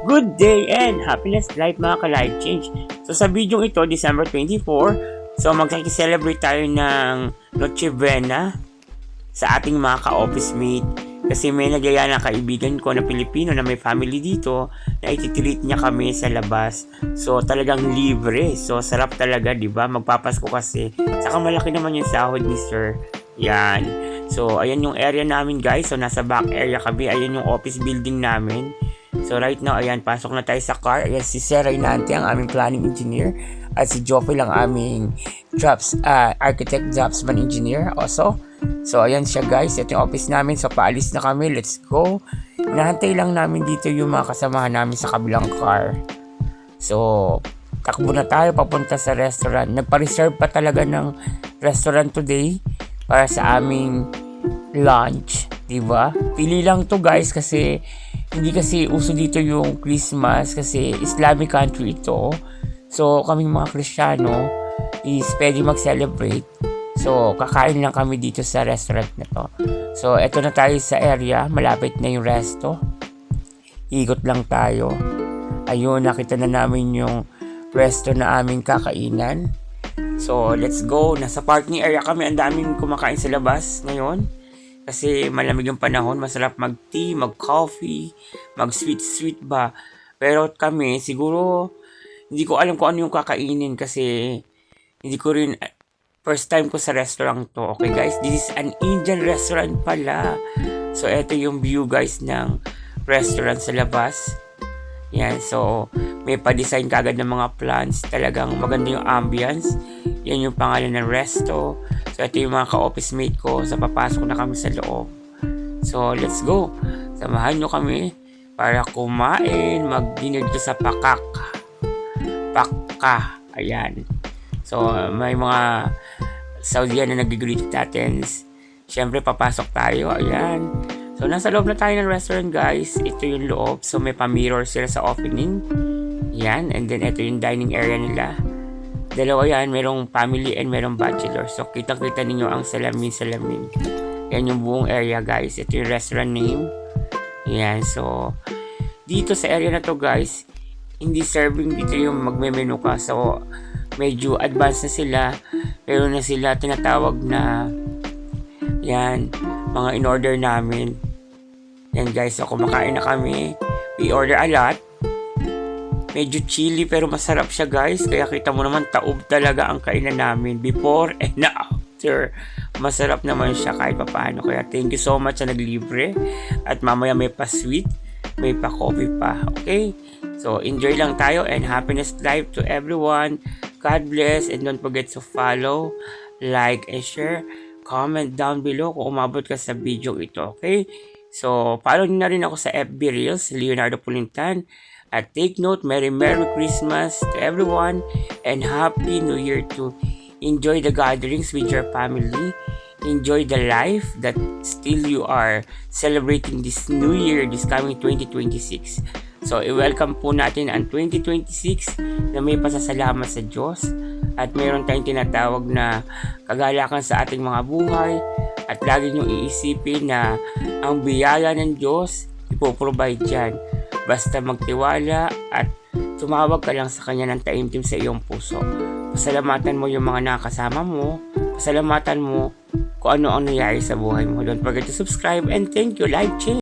Good day and happiness life mga ka-life change. So sa video ito, December 24, so magkakicelebrate tayo ng Noche Buena sa ating mga ka-office mate. Kasi may nagyaya na kaibigan ko na Pilipino na may family dito na ititreat niya kami sa labas. So talagang libre. So sarap talaga, di ba? Magpapasko kasi. Saka malaki naman yung sahod ni Sir. Yan. So ayan yung area namin guys. So nasa back area kami. Ayan yung office building namin. So right now, ayan, pasok na tayo sa car. Ayan si Sir Reynante, ang aming planning engineer. At si Joffrey lang aming architect draftsman engineer also. So ayan siya guys, ito yung office namin. So paalis na kami, let's go. Hinahantay lang namin dito yung mga kasamahan namin sa kabilang car. So takbo na tayo papunta sa restaurant. Nagpa-reserve pa talaga ng restaurant today para sa aming lunch, diba? Pili lang to guys kasi hindi kasi uso dito yung Christmas kasi Islamic country ito. So kaming mga Kristiyano is pwede mag-celebrate. So kakain lang kami dito sa restaurant na to. So eto na tayo sa area, malapit na yung resto. Ikot lang tayo. Ayun, nakita na namin yung resto na aming kakainan. So let's go. Nasa parking area kami, ang daming kumakain sa labas ngayon. Kasi malamig yung panahon, masarap mag-tea, mag-coffee, mag-sweet ba. Pero kami, siguro, hindi ko alam kung ano yung kakainin kasi hindi ko rin, first time ko sa restaurant to. Okay guys, this is an Indian restaurant pala. So, eto yung view guys ng restaurant sa labas. Yan, so, may pa-design kagad ng mga plants. Talagang maganda yung ambience. Yan yung pangalan ng resto. So, ito yung mga ka-office mate ko. So, papasok na kami sa loob. So, let's go. Samahan nyo kami para kumain. Mag-dinner dito sa Pakak. Ayan. So, may mga Saudian na nag-greet natin. Siyempre, papasok tayo. Ayan. So, nasa loob na tayo ng restaurant, guys. Ito yung loob. So, may pa-mirror sila sa opening. Yan. And then, ito yung dining area nila. Dalawa yan. Merong family and merong bachelor. So, kitang-kita ninyo ang salamin. Yan yung buong area, guys. Ito yung restaurant name. Yan. So, dito sa area na to, guys, hindi serving dito yung magme-menu ka. So, medyo advanced na sila. Pero na sila tinatawag na yan, mga in-order namin. Yan guys, so kumakain na kami. We order a lot. Medyo chilly pero masarap siya guys. Kaya kita mo naman taob talaga ang kainan namin before and after. Masarap naman siya kahit papaano. Kaya thank you so much sa naglibre. At mamaya may pa-sweet, may pa-coffee pa. Okay? So enjoy lang tayo and happiness life to everyone. God bless and don't forget to follow, like, and share. Comment down below kung umabot ka sa video ito, okay? So, follow nyo na rin ako sa FB Reels, Leonardo Pulintan. At take note, Merry Christmas to everyone and Happy New Year to enjoy the gatherings with your family. Enjoy the life that still you are celebrating this new year, this coming 2026. So, i-welcome po natin ang 2026 na may pasasalamat sa Diyos. At mayroon tayong tinatawag na kagalakan sa ating mga buhay. At lagi nyo iisipin na ang biyaya ng Diyos, ipoprovide yan. Basta magtiwala at tumawag ka lang sa Kanya ng taimtim sa iyong puso. Pasalamatan mo yung mga nakasama mo. Pasalamatan mo kung ano ang nangyari sa buhay mo. Don't forget to subscribe and thank you. Life change.